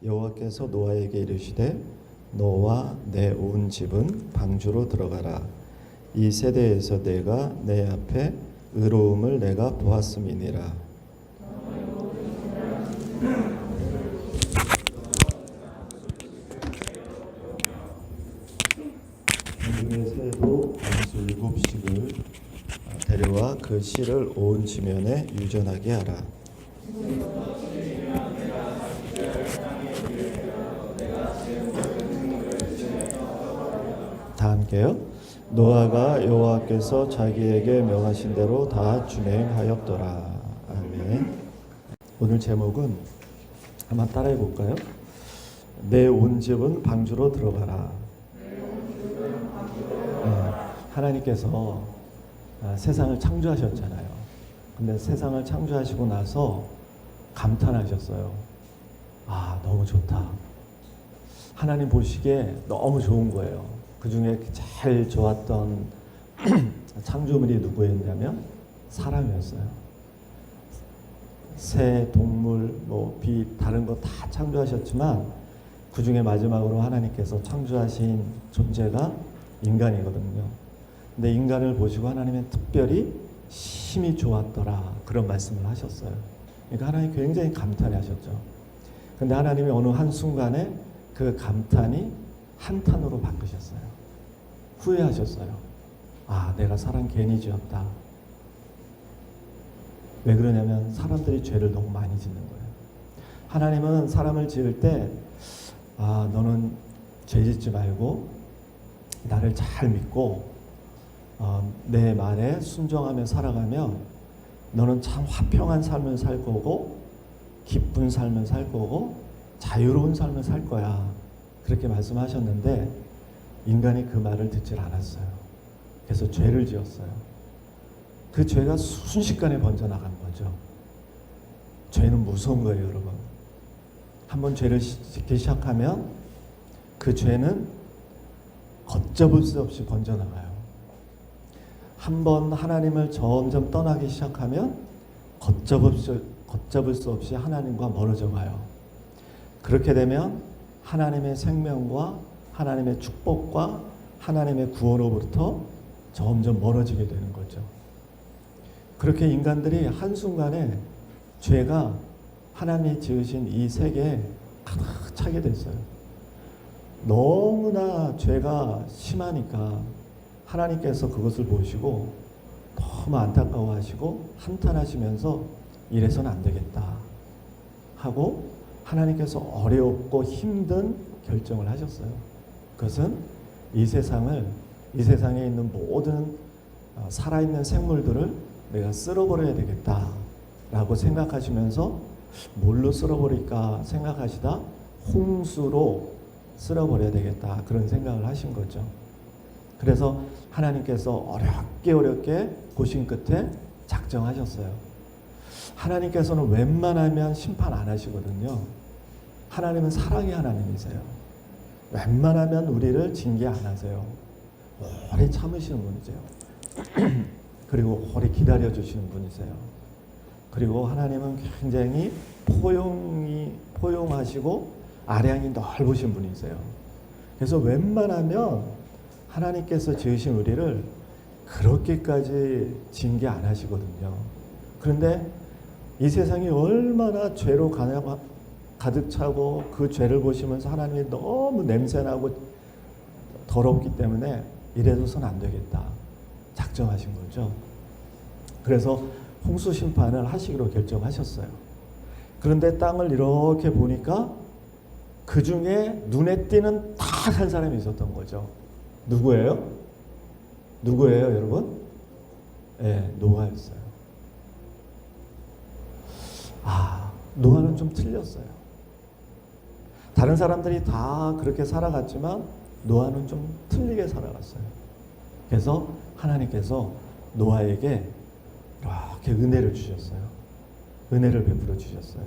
여호와께서 노아에게 이르시되 너와 내 온 집은 방주로 들어가라. 이 세대에서 내가 내 앞에 의로움을 내가 보았음이니라. 중에 새도 암수 7씩을 데려와 그 씨를 온 지면에 유전하게 하라. 다 함께요. 노아가 여호와께서 자기에게 명하신 대로 다 준행하였더라. 아멘. 오늘 제목은 한번 따라해 볼까요? 내 온 집은 방주로 들어가라. 하나님께서 세상을 창조하셨잖아요. 근데 세상을 창조하시고 나서 감탄하셨어요. 아, 너무 좋다. 하나님 보시기에 너무 좋은 거예요. 그 중에 제일 좋았던 창조물이 누구였냐면 사람이었어요. 새, 동물, 빛, 다른 거 다 창조하셨지만 그 중에 마지막으로 하나님께서 창조하신 존재가 인간이거든요. 근데 인간을 보시고 하나님은 특별히 심히 좋았더라, 그런 말씀을 하셨어요. 그러니까 하나님 굉장히 감탄하셨죠. 근데 하나님이 어느 한순간에 그 감탄이 한탄으로 바꾸셨어요. 후회하셨어요. 아, 내가 사람 괜히 지었다. 왜 그러냐면 사람들이 죄를 너무 많이 짓는 거예요. 하나님은 사람을 지을 때 너는 죄 짓지 말고 나를 잘 믿고 내 말에 순종하며 살아가면 너는 참 화평한 삶을 살 거고 기쁜 삶을 살 거고 자유로운 삶을 살 거야. 그렇게 말씀하셨는데 인간이 그 말을 듣질 않았어요. 그래서 죄를 지었어요. 그 죄가 순식간에 번져나간 거죠. 죄는 무서운 거예요, 여러분. 한번 죄를 짓기 시작하면 그 죄는 걷잡을 수 없이 번져나가요. 한번 하나님을 점점 떠나기 시작하면 걷잡을 수 없이 하나님과 멀어져 가요. 그렇게 되면 하나님의 생명과 하나님의 축복과 하나님의 구원으로부터 점점 멀어지게 되는 거죠. 그렇게 인간들이 한순간에 죄가 하나님이 지으신 이 세계에 가득 차게 됐어요. 너무나 죄가 심하니까 하나님께서 그것을 보시고 너무 안타까워하시고 한탄하시면서 이래서는 안 되겠다 하고 하나님께서 어렵고 힘든 결정을 하셨어요. 그것은 이 세상에 있는 모든 살아있는 생물들을 내가 쓸어버려야 되겠다라고 생각하시면서 뭘로 쓸어버릴까 생각하시다 홍수로 쓸어버려야 되겠다, 그런 생각을 하신 거죠. 그래서 하나님께서 어렵게 고심 끝에 작정하셨어요. 하나님께서는 웬만하면 심판 안 하시거든요. 하나님은 사랑의 하나님이세요. 웬만하면 우리를 징계 안 하세요. 오래 참으시는 분이세요. 그리고 오래 기다려주시는 분이세요. 그리고 하나님은 굉장히 포용하시고 아량이 넓으신 분이세요. 그래서 웬만하면 하나님께서 지으신 우리를 그렇게까지 징계 안 하시거든요. 그런데 이 세상이 얼마나 죄로 가득 차고 그 죄를 보시면서 하나님이 너무 냄새나고 더럽기 때문에 이래서는 안 되겠다 작정하신 거죠. 그래서 홍수 심판을 하시기로 결정하셨어요. 그런데 땅을 이렇게 보니까 그 중에 눈에 띄는 딱 한 사람이 있었던 거죠. 누구예요? 여러분? 네, 노아였어요. 노아는 좀 틀렸어요. 다른 사람들이 다 그렇게 살아갔지만 노아는 좀 틀리게 살아갔어요. 그래서 하나님께서 노아에게 이렇게 은혜를 주셨어요. 은혜를 베풀어 주셨어요.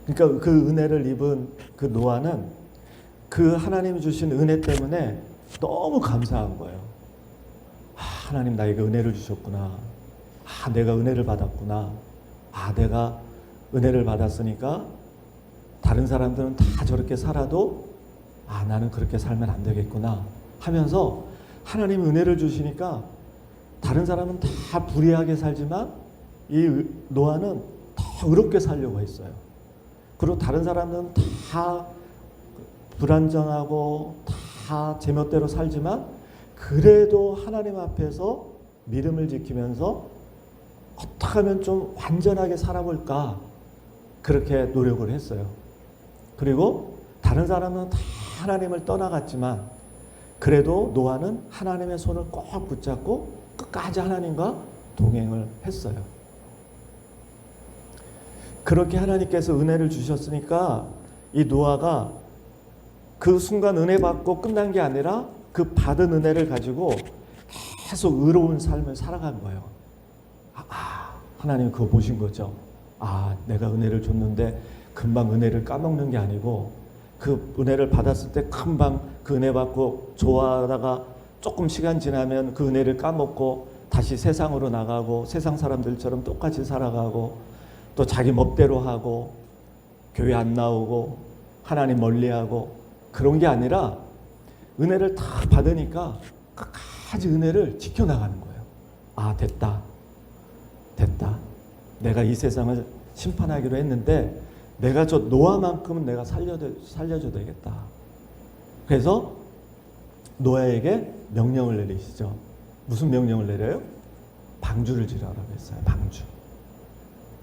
그러니까 그 은혜를 입은 그 노아는 그 하나님이 주신 은혜 때문에 너무 감사한 거예요. 하나님 나에게 은혜를 주셨구나. 내가 은혜를 받았구나. 내가 은혜를 받았으니까 다른 사람들은 다 저렇게 살아도 나는 그렇게 살면 안 되겠구나 하면서 하나님 은혜를 주시니까 다른 사람은 다 불의하게 살지만 이 노아는 더 의롭게 살려고 했어요. 그리고 다른 사람은 다 불안정하고 다 제멋대로 살지만 그래도 하나님 앞에서 믿음을 지키면서 어떻게 하면 좀 완전하게 살아볼까 그렇게 노력을 했어요. 그리고 다른 사람은 다 하나님을 떠나갔지만 그래도 노아는 하나님의 손을 꼭 붙잡고 끝까지 하나님과 동행을 했어요. 그렇게 하나님께서 은혜를 주셨으니까 이 노아가 그 순간 은혜 받고 끝난 게 아니라 그 받은 은혜를 가지고 계속 의로운 삶을 살아간 거예요. 하나님 그거 보신 거죠. 내가 은혜를 줬는데 금방 은혜를 까먹는 게 아니고 그 은혜를 받았을 때 금방 그 은혜 받고 좋아하다가 조금 시간 지나면 그 은혜를 까먹고 다시 세상으로 나가고 세상 사람들처럼 똑같이 살아가고 또 자기 멋대로 하고 교회 안 나오고 하나님 멀리하고 그런 게 아니라 은혜를 다 받으니까 끝까지 은혜를 지켜나가는 거예요. 됐다. 내가 이 세상을 심판하기로 했는데 내가 저 노아만큼은 내가 살려줘야 되겠다. 그래서 노아에게 명령을 내리시죠. 무슨 명령을 내려요? 방주를 지라라고 했어요. 방주.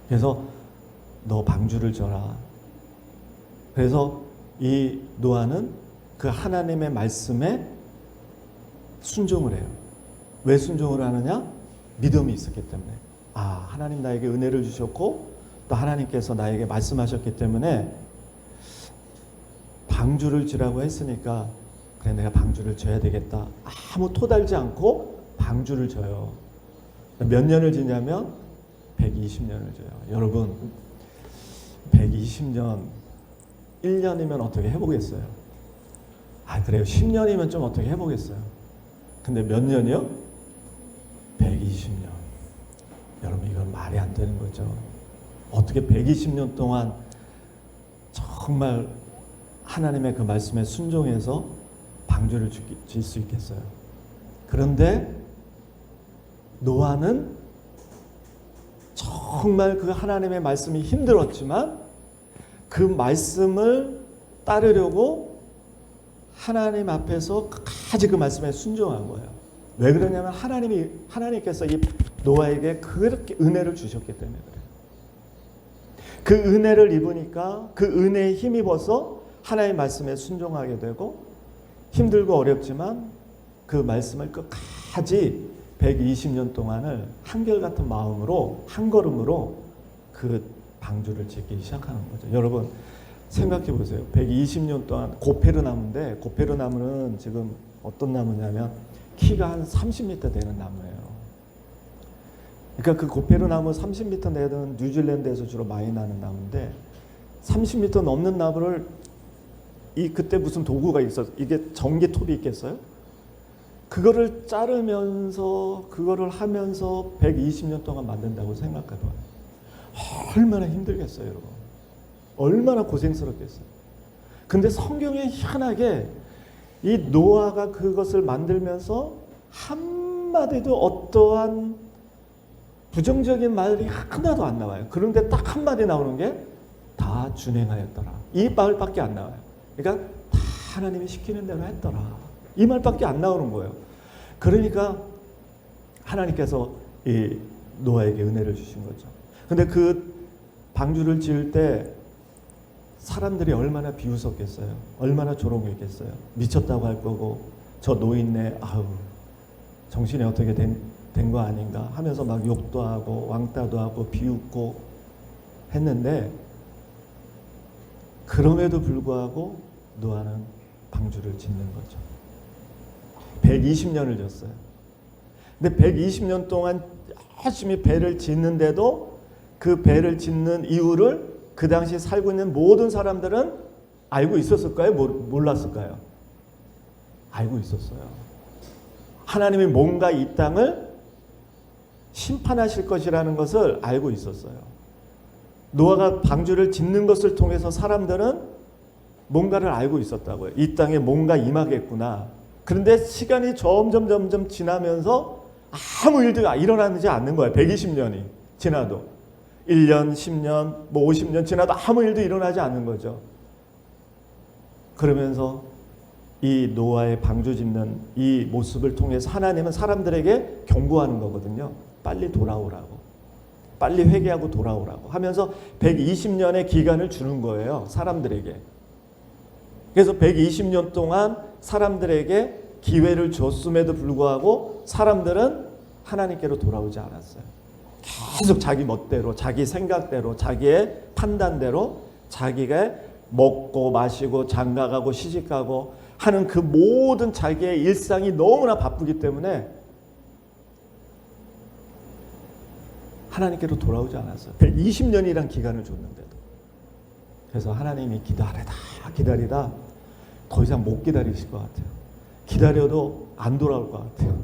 그래서 너 방주를 져라. 그래서 이 노아는 그 하나님의 말씀에 순종을 해요. 왜 순종을 하느냐? 믿음이 있었기 때문에. 하나님 나에게 은혜를 주셨고 또 하나님께서 나에게 말씀하셨기 때문에 방주를 지라고 했으니까 그래 내가 방주를 져야 되겠다. 아무 토달지 않고 방주를 져요. 몇 년을 지냐면 120년을 져요. 여러분 120년 1년이면 어떻게 해보겠어요? 그래요. 10년이면 좀 어떻게 해보겠어요? 근데 몇 년이요? 120년. 여러분 이건 말이 안 되는 거죠. 어떻게 120년 동안 정말 하나님의 그 말씀에 순종해서 방주를 질 수 있겠어요? 그런데 노아는 정말 그 하나님의 말씀이 힘들었지만 그 말씀을 따르려고 하나님 앞에서 끝까지 그 말씀에 순종한 거예요. 왜 그러냐면 하나님께서 이 노아에게 그렇게 은혜를 주셨기 때문에 그래요. 그 은혜를 입으니까 그 은혜에 힘입어서 하나님의 말씀에 순종하게 되고 힘들고 어렵지만 그 말씀을 끝까지 120년 동안을 한결같은 마음으로 한 걸음으로 그 방주를 짓기 시작하는 거죠. 여러분 생각해 보세요. 120년 동안 고페르나무인데 고페르나무는 지금 어떤 나무냐면 키가 한 30m 되는 나무예요. 그러니까 그 고페르나무 30m 되는 뉴질랜드에서 주로 많이 나는 나무인데 30m 넘는 나무를 그때 무슨 도구가 있었어? 이게 전기톱이 있겠어요? 그거를 자르면서 그거를 하면서 120년 동안 만든다고 생각해봐요. 얼마나 힘들겠어요, 여러분. 얼마나 고생스럽겠어요. 근데 성경에 희한하게 이 노아가 그것을 만들면서 한마디도 어떠한 부정적인 말이 하나도 안 나와요. 그런데 딱 한마디 나오는 게 다 준행하였더라. 이 말밖에 안 나와요. 그러니까 다 하나님이 시키는 대로 했더라. 이 말밖에 안 나오는 거예요. 그러니까 하나님께서 이 노아에게 은혜를 주신 거죠. 근데 그 방주를 지을 때 사람들이 얼마나 비웃었겠어요. 얼마나 조롱했겠어요. 미쳤다고 할 거고 저 노인네 정신이 어떻게 된 거 아닌가 하면서 막 욕도 하고 왕따도 하고 비웃고 했는데 그럼에도 불구하고 노아는 방주를 짓는 거죠. 120년을 졌어요. 근데 120년 동안 열심히 배를 짓는데도 그 배를 짓는 이유를 그 당시 살고 있는 모든 사람들은 알고 있었을까요? 몰랐을까요? 알고 있었어요. 하나님이 뭔가 이 땅을 심판하실 것이라는 것을 알고 있었어요. 노아가 방주를 짓는 것을 통해서 사람들은 뭔가를 알고 있었다고요. 이 땅에 뭔가 임하겠구나. 그런데 시간이 점점 지나면서 아무 일도 일어나지 않는 거예요. 120년이 지나도. 1년, 10년, 50년 지나도 아무 일도 일어나지 않는 거죠. 그러면서 이 노아의 방주 짓는 이 모습을 통해서 하나님은 사람들에게 경고하는 거거든요. 빨리 돌아오라고. 빨리 회개하고 돌아오라고 하면서 120년의 기간을 주는 거예요. 사람들에게. 그래서 120년 동안 사람들에게 기회를 줬음에도 불구하고 사람들은 하나님께로 돌아오지 않았어요. 계속 자기 멋대로, 자기 생각대로, 자기의 판단대로 자기가 먹고 마시고 장가가고 시집가고 하는 그 모든 자기의 일상이 너무나 바쁘기 때문에 하나님께로 돌아오지 않았어요. 120년이란 기간을 줬는데도. 그래서 하나님이 기다리다 더 이상 못 기다리실 것 같아요. 기다려도 안 돌아올 것 같아요.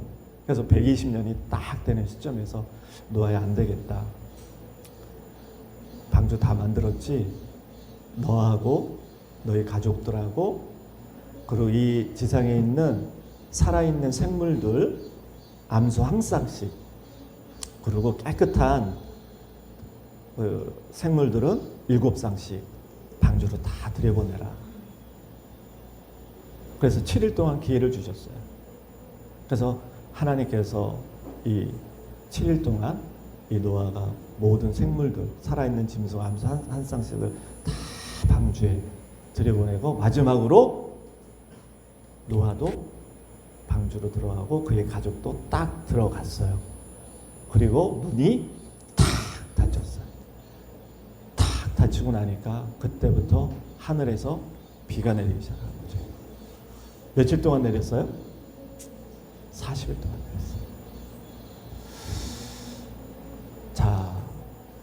그래서 120년이 딱 되는 시점에서 노아야 안 되겠다. 방주 다 만들었지? 너하고 너희 가족들하고 그리고 이 지상에 있는 살아있는 생물들 암수 한 쌍씩 그리고 깨끗한 그 생물들은 7쌍씩 방주로 다 들여보내라. 그래서 7일 동안 기회를 주셨어요. 그래서 하나님께서 이 7일 동안 이 노아가 모든 생물들 살아있는 짐승 암수 한 쌍씩을 다 방주에 들여보내고 마지막으로 노아도 방주로 들어가고 그의 가족도 딱 들어갔어요. 그리고 문이 탁 닫혔어요. 탁 닫히고 나니까 그때부터 하늘에서 비가 내리기 시작한 거죠. 며칠 동안 내렸어요? 40일 동안 내렸어요. 자,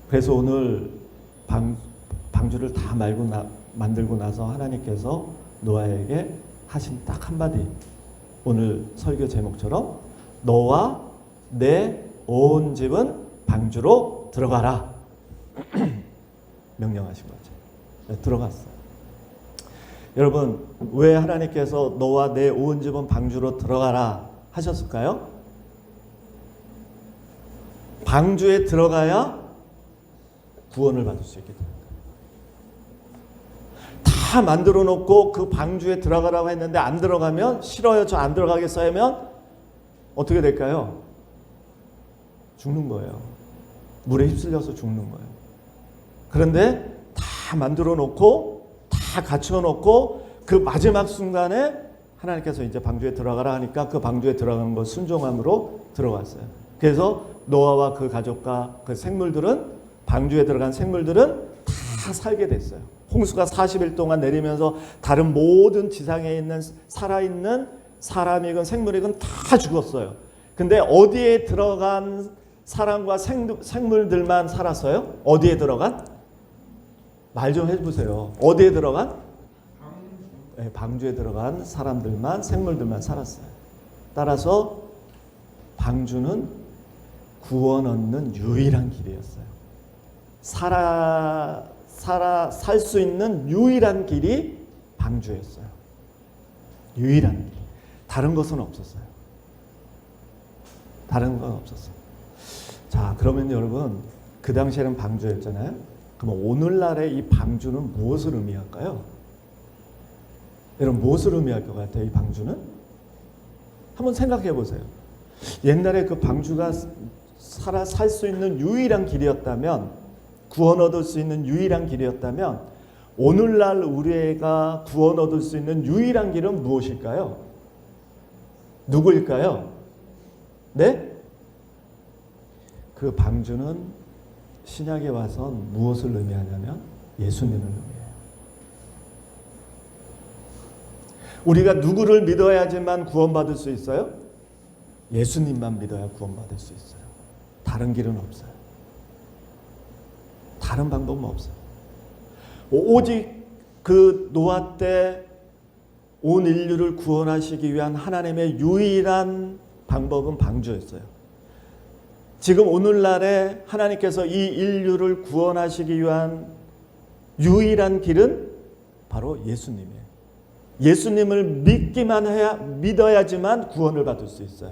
그래서 오늘 방주를 다 만들고 나서 하나님께서 노아에게 하신 딱 한마디, 오늘 설교 제목처럼 너와 내 온 집은 방주로 들어가라 명령하신 거죠. 네, 들어갔어요. 여러분, 왜 하나님께서 너와 내 온 집은 방주로 들어가라 하셨을까요? 방주에 들어가야 구원을 받을 수 있기 때문에. 다 만들어 놓고 그 방주에 들어가라고 했는데 안 들어가면 싫어요. 저 안 들어가겠어요 하면 어떻게 될까요? 죽는 거예요. 물에 휩쓸려서 죽는 거예요. 그런데 다 만들어 놓고 다 갖춰 놓고 그 마지막 순간에 하나님께서 이제 방주에 들어가라 하니까 그 방주에 들어가는 것 순종함으로 들어갔어요. 그래서 노아와 그 가족과 그 생물들은 방주에 들어간 생물들은 다 살게 됐어요. 홍수가 40일 동안 내리면서 다른 모든 지상에 있는 살아있는 사람이건 생물이건 다 죽었어요. 근데 어디에 들어간 사람과 생물들만 살았어요? 어디에 들어간? 말 좀 해보세요. 어디에 들어간? 네, 방주에 들어간 사람들만, 생물들만 살았어요. 따라서 방주는 구원 얻는 유일한 길이었어요. 살 수 있는 유일한 길이 방주였어요. 유일한 길. 다른 것은 없었어요. 다른 건 없었어요. 자, 그러면 여러분, 그 당시에는 방주였잖아요. 그럼 오늘날의 이 방주는 무엇을 의미할까요? 여러분, 무엇을 의미할 것 같아요, 이 방주는? 한번 생각해 보세요. 옛날에 그 방주가 살 수 있는 유일한 길이었다면, 구원 얻을 수 있는 유일한 길이었다면, 오늘날 우리가 구원 얻을 수 있는 유일한 길은 무엇일까요? 누구일까요? 네? 그 방주는 신약에 와선 무엇을 의미하냐면 예수님을 의미해요. 우리가 누구를 믿어야지만 구원받을 수 있어요? 예수님만 믿어야 구원받을 수 있어요. 다른 길은 없어요. 다른 방법은 없어요. 오직 그 노아 때 온 인류를 구원하시기 위한 하나님의 유일한 방법은 방주였어요. 지금 오늘날에 하나님께서 이 인류를 구원하시기 위한 유일한 길은 바로 예수님이에요. 예수님을 믿어야지만 구원을 받을 수 있어요.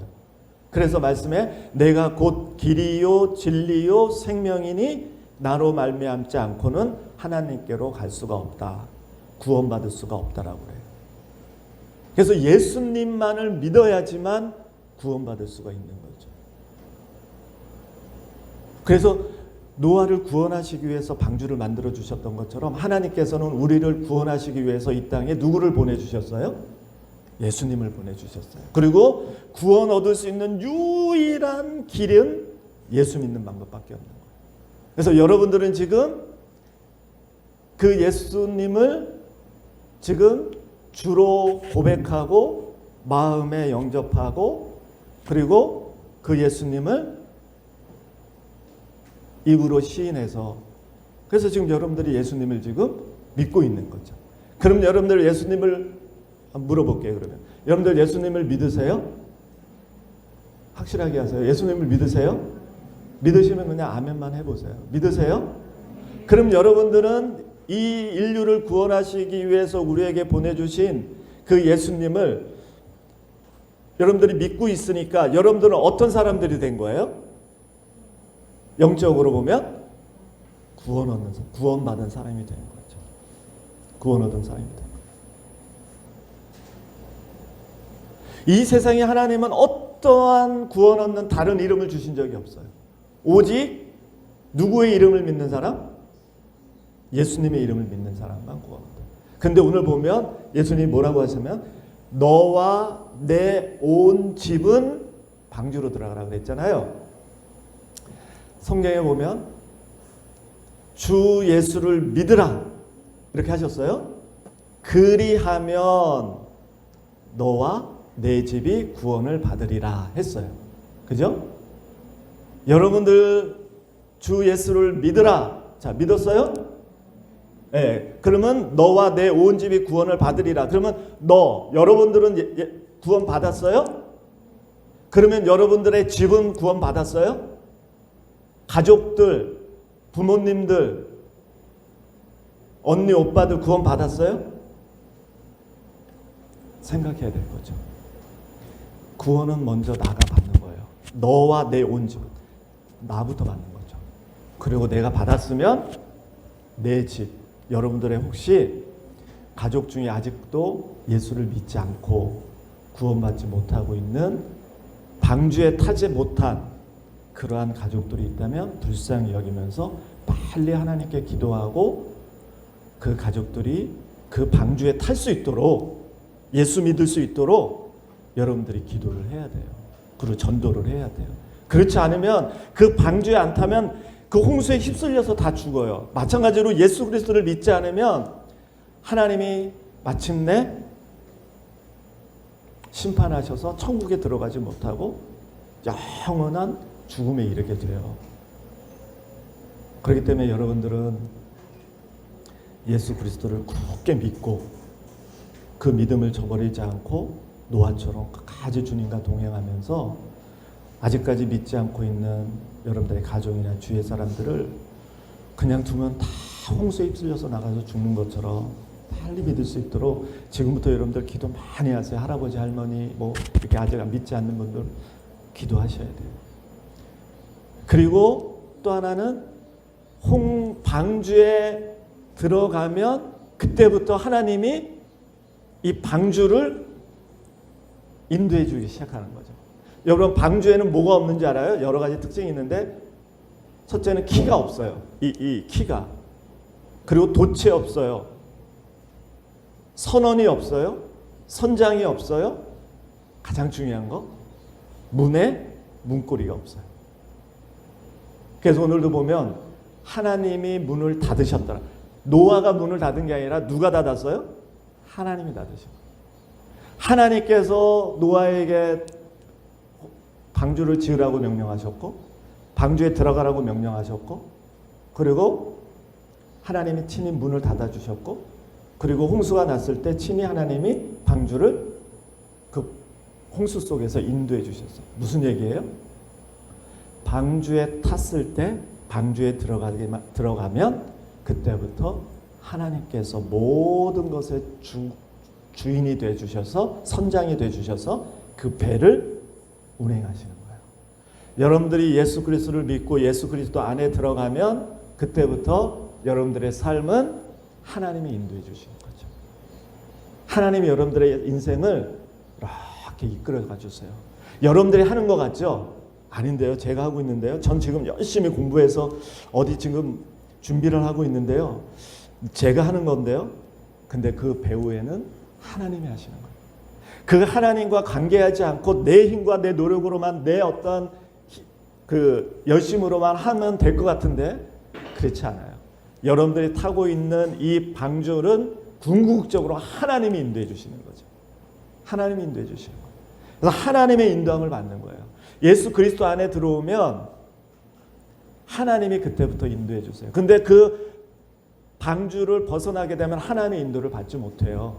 그래서 말씀에 내가 곧 길이요 진리요 생명이니 나로 말미암지 않고는 하나님께로 갈 수가 없다. 구원받을 수가 없다라고 해요. 그래서 예수님만을 믿어야지만 구원받을 수가 있는 거죠. 그래서 노아를 구원하시기 위해서 방주를 만들어 주셨던 것처럼 하나님께서는 우리를 구원하시기 위해서 이 땅에 누구를 보내주셨어요? 예수님을 보내주셨어요. 그리고 구원 얻을 수 있는 유일한 길은 예수 믿는 방법밖에 없는 거예요. 그래서 여러분들은 지금 그 예수님을 지금 주로 고백하고 마음에 영접하고 그리고 그 예수님을 입으로 시인해서 그래서 지금 여러분들이 예수님을 지금 믿고 있는 거죠. 그럼 여러분들 예수님을 물어볼게요. 그러면 여러분들 예수님을 믿으세요? 확실하게 하세요. 예수님을 믿으세요? 믿으시면 그냥 아멘만 해보세요. 믿으세요? 그럼 여러분들은 이 인류를 구원하시기 위해서 우리에게 보내주신 그 예수님을 여러분들이 믿고 있으니까 여러분들은 어떤 사람들이 된 거예요? 영적으로 보면 구원받은 사람이 된 거죠. 구원 얻은 사람이 된 거예요. 이 세상에 하나님은 어떠한 구원 얻는 다른 이름을 주신 적이 없어요. 오직 누구의 이름을 믿는 사람? 예수님의 이름을 믿는 사람만 구원한다. 근데 오늘 보면 예수님이 뭐라고 하시면 너와 내 온 집은 방주로 들어가라고 그랬잖아요. 성경에 보면 주 예수를 믿으라 이렇게 하셨어요. 그리하면 너와 내 집이 구원을 받으리라 했어요. 그죠? 여러분들 주 예수를 믿으라. 자, 믿었어요? 네, 그러면 너와 내 온 집이 구원을 받으리라. 그러면 여러분들은 구원 받았어요? 그러면 여러분들의 집은 구원 받았어요? 가족들, 부모님들, 언니, 오빠들 구원 받았어요? 생각해야 될 거죠. 구원은 먼저 나가 받는 거예요. 너와 내 온 집, 나부터 받는 거죠. 그리고 내가 받았으면 내 집, 여러분들의 혹시 가족 중에 아직도 예수를 믿지 않고 구원받지 못하고 있는 방주에 타지 못한 그러한 가족들이 있다면 불쌍히 여기면서 빨리 하나님께 기도하고 그 가족들이 그 방주에 탈 수 있도록 예수 믿을 수 있도록 여러분들이 기도를 해야 돼요. 그리고 전도를 해야 돼요. 그렇지 않으면 그 방주에 안 타면 그 홍수에 휩쓸려서 다 죽어요. 마찬가지로 예수 그리스도를 믿지 않으면 하나님이 마침내 심판하셔서 천국에 들어가지 못하고 영원한 죽음에 이르게 돼요. 그렇기 때문에 여러분들은 예수 그리스도를 굳게 믿고 그 믿음을 저버리지 않고 노아처럼 끝까지 주님과 동행하면서 아직까지 믿지 않고 있는 여러분들의 가족이나 주위의 사람들을 그냥 두면 다 홍수에 휩쓸려서 나가서 죽는 것처럼 빨리 믿을 수 있도록 지금부터 여러분들 기도 많이 하세요. 할아버지 할머니 뭐 이렇게 아직 믿지 않는 분들 기도하셔야 돼요. 그리고 또 하나는 방주에 들어가면 그때부터 하나님이 이 방주를 인도해 주기 시작하는 거죠. 여러분 방주에는 뭐가 없는지 알아요? 여러 가지 특징이 있는데 첫째는 키가 없어요. 이 키가. 그리고 돛이 없어요. 선원이 없어요. 선장이 없어요. 가장 중요한 거 문에 문고리가 없어요. 그래서 오늘도 보면 하나님이 문을 닫으셨더라. 노아가 문을 닫은 게 아니라 누가 닫았어요? 하나님이 닫으셨어요. 하나님께서 노아에게 방주를 지으라고 명령하셨고 방주에 들어가라고 명령하셨고 그리고 하나님이 친히 문을 닫아주셨고 그리고 홍수가 났을 때 친히 하나님이 방주를 그 홍수 속에서 인도해 주셨어요. 무슨 얘기예요? 방주에 탔을 때 방주에 들어가면 그때부터 하나님께서 모든 것의 주인이 되어 주셔서 선장이 되어 주셔서 그 배를 운행하시는 거예요. 여러분들이 예수 그리스도를 믿고 예수 그리스도 안에 들어가면 그때부터 여러분들의 삶은 하나님이 인도해 주시는 거죠. 하나님이 여러분들의 인생을 이렇게 이끌어가 주세요. 여러분들이 하는 것 같죠? 아닌데요. 제가 하고 있는데요. 전 지금 열심히 공부해서 어디 지금 준비를 하고 있는데요. 제가 하는 건데요. 근데 그 배후에는 하나님이 하시는 거예요. 그 하나님과 관계하지 않고 내 힘과 내 노력으로만 내 어떤 그 열심으로만 하면 될 것 같은데 그렇지 않아요. 여러분들이 타고 있는 이 방주는 궁극적으로 하나님이 인도해 주시는 거죠. 하나님이 인도해 주시는 거예요. 그래서 하나님의 인도함을 받는 거예요. 예수 그리스도 안에 들어오면 하나님이 그때부터 인도해 주세요. 근데 그 방주를 벗어나게 되면 하나님의 인도를 받지 못해요.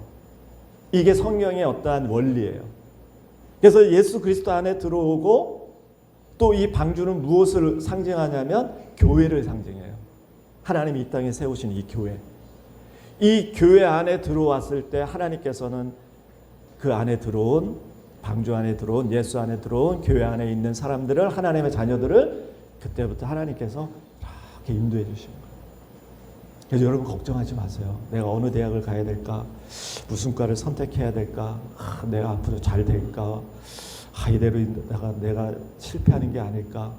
이게 성경의 어떠한 원리예요. 그래서 예수 그리스도 안에 들어오고 또 이 방주는 무엇을 상징하냐면 교회를 상징해요. 하나님이 이 땅에 세우신 이 교회. 이 교회 안에 들어왔을 때 하나님께서는 그 안에 들어온 방주 안에 들어온 예수 안에 들어온 교회 안에 있는 사람들을 하나님의 자녀들을 그때부터 하나님께서 이렇게 인도해 주시는 거예요. 그래서 여러분 걱정하지 마세요. 내가 어느 대학을 가야 될까? 무슨 과를 선택해야 될까? 내가 앞으로 잘 될까? 이대로 내가 실패하는 게 아닐까?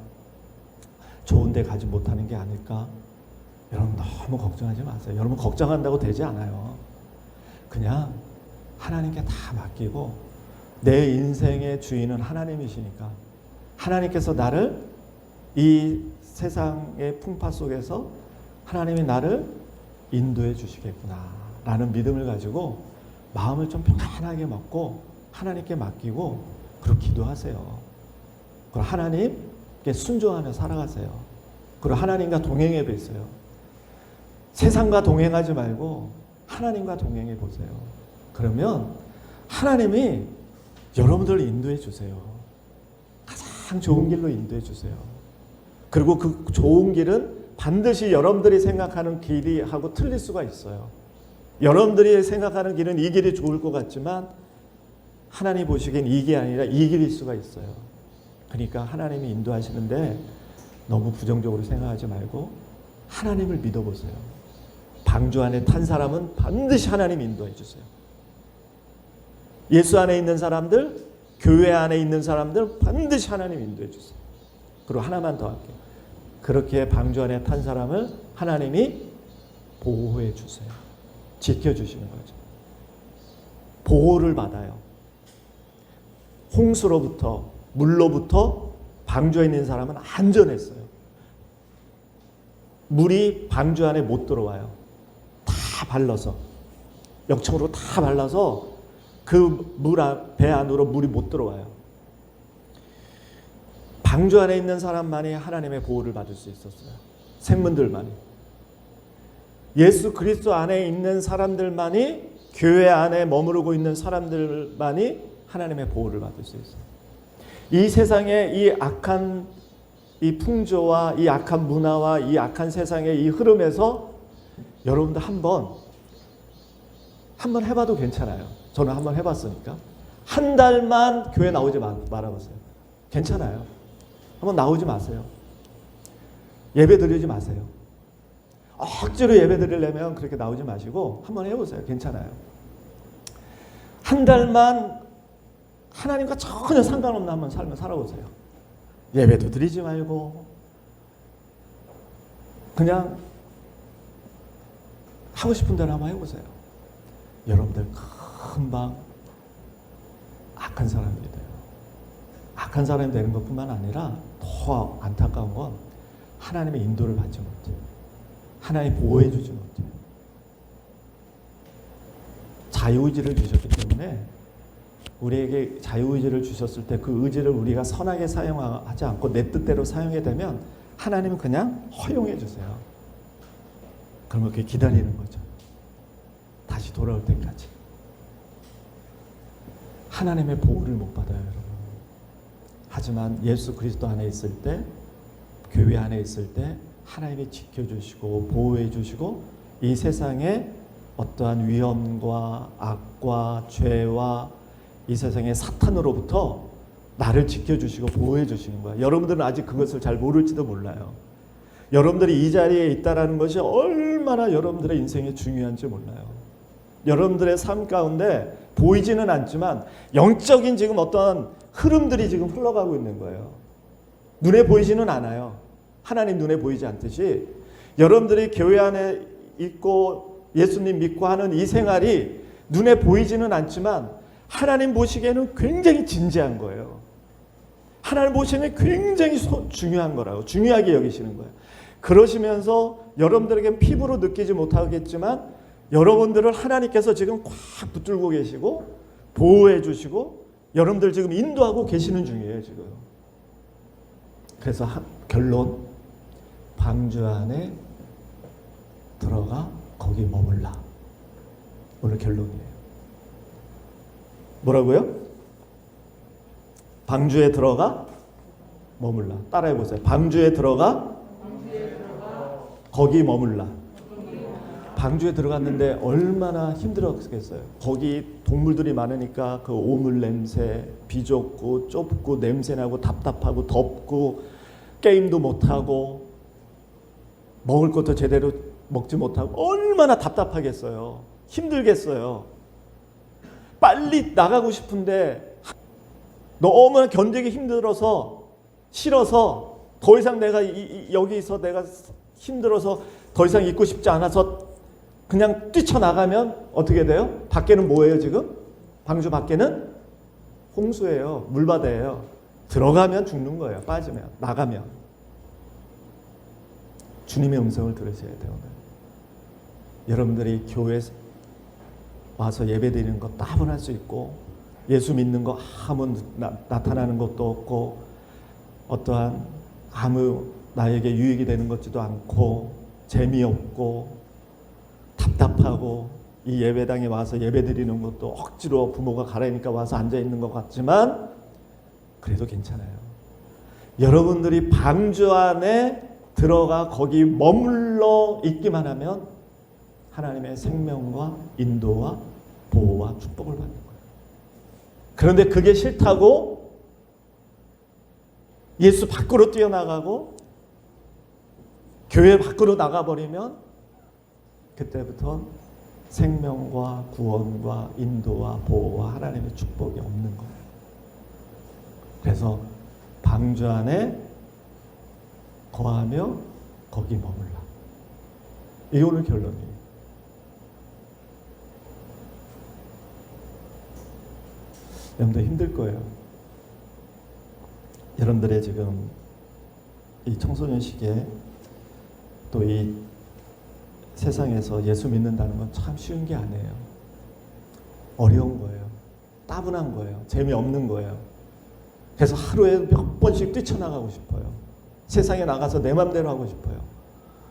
좋은 데 가지 못하는 게 아닐까? 여러분 너무 걱정하지 마세요. 여러분 걱정한다고 되지 않아요. 그냥 하나님께 다 맡기고 내 인생의 주인은 하나님이시니까 하나님께서 나를 이 세상의 풍파 속에서 하나님이 나를 인도해 주시겠구나 라는 믿음을 가지고 마음을 좀 편안하게 먹고 하나님께 맡기고 그리고 기도하세요. 그리고 하나님께 순종하며 살아가세요. 그리고 하나님과 동행해 보세요. 세상과 동행하지 말고 하나님과 동행해 보세요. 그러면 하나님이 여러분들을 인도해 주세요. 가장 좋은 길로 인도해 주세요. 그리고 그 좋은 길은 반드시 여러분들이 생각하는 길이하고 틀릴 수가 있어요. 여러분들이 생각하는 길은 이 길이 좋을 것 같지만 하나님 보시기엔 이게 아니라 이 길일 수가 있어요. 그러니까 하나님이 인도하시는데 너무 부정적으로 생각하지 말고 하나님을 믿어보세요. 방주 안에 탄 사람은 반드시 하나님 인도해 주세요. 예수 안에 있는 사람들, 교회 안에 있는 사람들 반드시 하나님 인도해 주세요. 그리고 하나만 더 할게요. 그렇게 방주 안에 탄 사람을 하나님이 보호해 주세요. 지켜주시는 거죠. 보호를 받아요. 홍수로부터 물로부터 방주에 있는 사람은 안전했어요. 물이 방주 안에 못 들어와요. 다 발라서 역청으로 다 발라서 그 배 안으로 물이 못 들어와요. 방주 안에 있는 사람만이 하나님의 보호를 받을 수 있었어요. 생문들만이. 예수 그리스도 안에 있는 사람들만이 교회 안에 머무르고 있는 사람들만이 하나님의 보호를 받을 수 있어요. 이 세상의 이 악한 이 풍조와 이 악한 문화와 이 악한 세상의 이 흐름에서 여러분들 한번 해봐도 괜찮아요. 저는 한번 해봤으니까. 한 달만 교회 나오지 말아보세요. 괜찮아요. 한번 나오지 마세요. 예배 드리지 마세요. 억지로 예배 드리려면 그렇게 나오지 마시고 한번 해보세요. 괜찮아요. 한 달만 하나님과 전혀 상관없는 한번 삶을 살아보세요. 예배도 드리지 말고 그냥 하고 싶은 대로 한번 해보세요. 여러분들 금방 악한 사람이 돼요. 악한 사람이 되는 것뿐만 아니라 더 안타까운 건 하나님의 인도를 받지 못해요. 하나님 보호해 주지 못해요. 자유의지를 주셨기 때문에 우리에게 자유의지를 주셨을 때 그 의지를 우리가 선하게 사용하지 않고 내 뜻대로 사용하게 되면 하나님은 그냥 허용해 주세요. 그러면 그게 기다리는 거죠. 다시 돌아올 때까지. 하나님의 보호를 못 받아요, 여러분. 하지만 예수 그리스도 안에 있을 때 교회 안에 있을 때 하나님이 지켜주시고 보호해주시고 이 세상에 어떠한 위험과 악과 죄와 이 세상의 사탄으로부터 나를 지켜주시고 보호해주시는 거야. 여러분들은 아직 그것을 잘 모를지도 몰라요. 여러분들이 이 자리에 있다는 것이 얼마나 여러분들의 인생에 중요한지 몰라요. 여러분들의 삶 가운데 보이지는 않지만 영적인 지금 어떤 흐름들이 지금 흘러가고 있는 거예요. 눈에 보이지는 않아요. 하나님 눈에 보이지 않듯이 여러분들이 교회 안에 있고 예수님 믿고 하는 이 생활이 눈에 보이지는 않지만 하나님 보시기에는 굉장히 진지한 거예요. 하나님 보시기에는 굉장히 중요한 거라고, 중요하게 여기시는 거예요. 그러시면서 여러분들에겐 피부로 느끼지 못하겠지만 여러분들을 하나님께서 지금 꽉 붙들고 계시고 보호해 주시고 여러분들 지금 인도하고 계시는 중이에요 지금. 그래서 결론, 방주 안에 들어가 거기 머물라. 오늘 결론이에요. 뭐라고요? 방주에 들어가 머물라. 따라해 보세요. 방주에 들어가 거기 머물라. 방주에 들어갔는데 얼마나 힘들었겠어요. 거기 동물들이 많으니까 그 오물 냄새, 비좁고 좁고 냄새나고 답답하고 덥고 게임도 못하고 먹을 것도 제대로 먹지 못하고 얼마나 답답하겠어요. 힘들겠어요. 빨리 나가고 싶은데 너무나 견디기 힘들어서 싫어서 더 이상 내가 여기서 내가 힘들어서 더 이상 있고 싶지 않아서 그냥 뛰쳐나가면 어떻게 돼요? 밖에는 뭐예요 지금? 방주 밖에는 홍수예요. 물바다예요. 들어가면 죽는 거예요. 빠지면. 나가면. 주님의 음성을 들으셔야 돼요. 여러분들이 교회에 와서 예배드리는 거 따분할 수 있고 예수 믿는 거 아무 나타나는 것도 없고 어떠한 아무 나에게 유익이 되는 것지도 않고 재미없고 답답하고 이 예배당에 와서 예배드리는 것도 억지로 부모가 가라니까 와서 앉아있는 것 같지만 그래도 괜찮아요. 여러분들이 방주 안에 들어가 거기 머물러 있기만 하면 하나님의 생명과 인도와 보호와 축복을 받는 거예요. 그런데 그게 싫다고 예수 밖으로 뛰어나가고 교회 밖으로 나가버리면 그때부터 생명과 구원과 인도와 보호와 하나님의 축복이 없는 거예요. 그래서 방주 안에 거하며 거기 머물라. 이게 오늘 결론이에요. 여러분들 힘들 거예요. 여러분들의 지금 이 청소년 시기에 또 이 세상에서 예수 믿는다는 건 참 쉬운 게 아니에요. 어려운 거예요. 따분한 거예요. 재미없는 거예요. 그래서 하루에 몇 번씩 뛰쳐나가고 싶어요. 세상에 나가서 내 맘대로 하고 싶어요.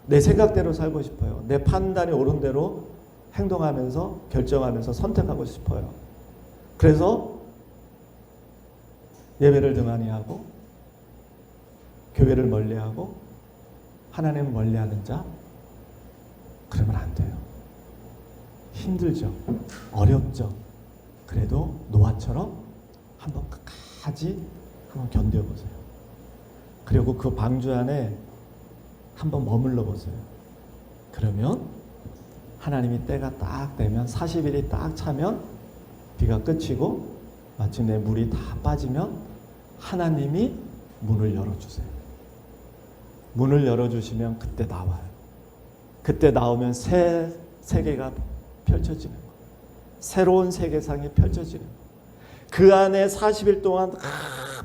내 생각대로 살고 싶어요. 내 판단이 옳은 대로 행동하면서 결정하면서 선택하고 싶어요. 그래서 예배를 등한히 하고 교회를 멀리하고 하나님을 멀리하는 자, 그러면 안 돼요. 힘들죠. 어렵죠. 그래도 노아처럼 한번 끝까지 한번 견뎌보세요. 그리고 그 방주 안에 한번 머물러 보세요. 그러면 하나님이 때가 딱 되면 40일이 딱 차면 비가 그치고 마침내 물이 다 빠지면 하나님이 문을 열어주세요. 문을 열어주시면 그때 나와요. 그때 나오면 새 세계가 펼쳐지는 거예요. 새로운 세계상이 펼쳐지는 거예요. 그 안에 40일 동안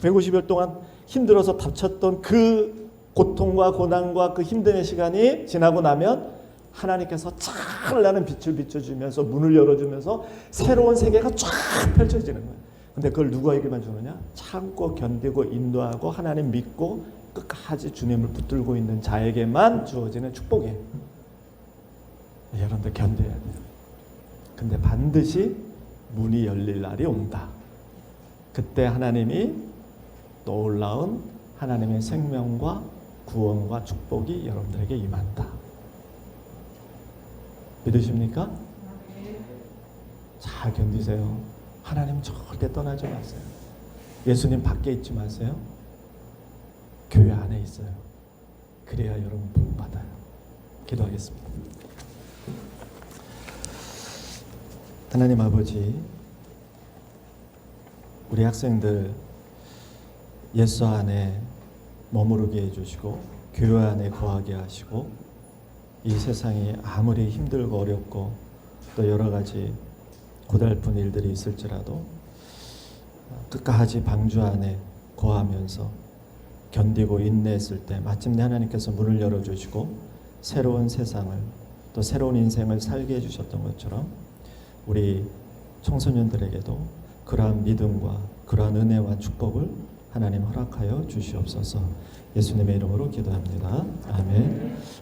150일 동안 힘들어서 다쳤던 그 고통과 고난과 그 힘든 시간이 지나고 나면 하나님께서 찬란한 빛을 비춰주면서 문을 열어주면서 새로운 세계가 쫙 펼쳐지는 거예요. 근데 그걸 누구에게만 주느냐? 참고 견디고 인도하고 하나님 믿고 끝까지 주님을 붙들고 있는 자에게만 주어지는 축복이에요. 여러분들 견뎌야 돼요. 근데 반드시 문이 열릴 날이 온다. 그때 하나님이 놀라운 하나님의 생명과 구원과 축복이 여러분들에게 임한다. 믿으십니까? 잘 견디세요. 하나님 절대 떠나지 마세요. 예수님 밖에 있지 마세요. 교회 안에 있어요. 그래야 여러분 복 받아요. 기도하겠습니다. 하나님 아버지, 우리 학생들 예수 안에 머무르게 해주시고 교회 안에 거하게 하시고, 이 세상이 아무리 힘들고 어렵고 또 여러 가지 고달픈 일들이 있을지라도 끝까지 방주 안에 거하면서 견디고 인내했을 때 마침내 하나님께서 문을 열어주시고 새로운 세상을 또 새로운 인생을 살게 해주셨던 것처럼 우리 청소년들에게도 그러한 믿음과 그러한 은혜와 축복을 하나님 허락하여 주시옵소서. 예수님의 이름으로 기도합니다. 아멘.